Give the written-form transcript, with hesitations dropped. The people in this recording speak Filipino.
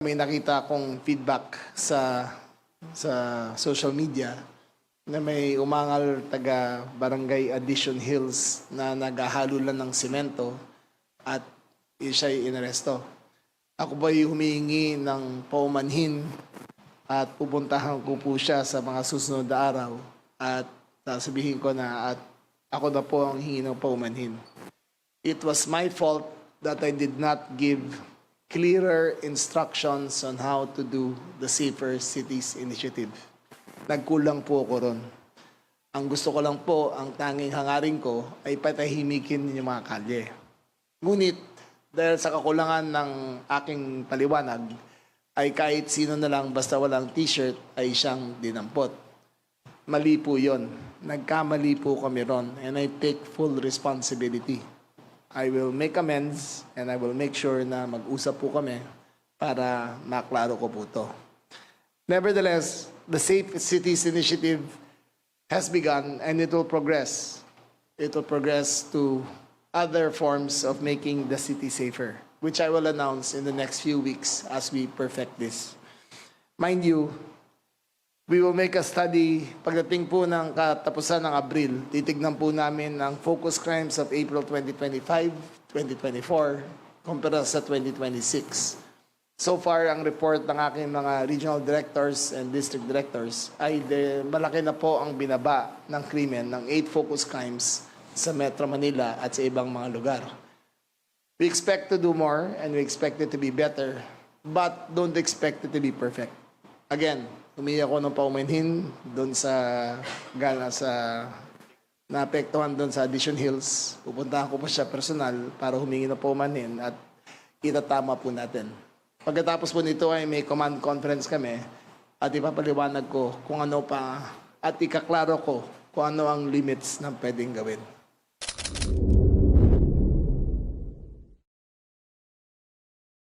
May nakita akong feedback sa social media na may umangal taga Barangay Addition Hills na naghahalo lang ng semento at siya'y inaresto. Ako ba'y humihingi ng paumanhin at pupuntahan ko po siya sa mga susunod na araw at sasabihin ko na at ako na po ang hingi ng paumanhin. It was my fault that I did not give clearer instructions on how to do the Safer Cities Initiative. Nagkulang po ako ron. Ang gusto ko lang po, ang tanging hangarin ko ay patahimikin yung mga kalye. Ngunit, dahil sa kakulangan ng aking paliwanag, ay kahit sino na lang basta walang t-shirt ay siyang dinampot. Mali po yon. Nagkamali po kami ron and I take full responsibility. I will make amends and I will make sure na mag-usap po kami para maklaro ko po ito. Nevertheless, the Safe Cities Initiative has begun and it will progress. It will progress to other forms of making the city safer, which I will announce in the next few weeks as we perfect this. Mind you, we will make a study pagdating po ng katapusan ng Abril. Titignan po namin ang focus crimes of April 2025, 2024, kumpara sa 2026. So far, ang report ng aking mga regional directors and district directors ay malaki na po ang binaba ng krimen ng 8 focus crimes sa Metro Manila at sa ibang mga lugar. We expect to do more and we expect it to be better, but don't expect it to be perfect. Again, humingi ako ng paumanhin doon sa naapektuhan doon sa Addition Hills. Pupuntahan ko pa siya personal para humingi ng paumanhin at itatama po natin. Pagkatapos po nito ay may command conference kami at ipapaliwanag ko kung ano pa at ikaklaro ko kung ano ang limits ng pwedeng gawin.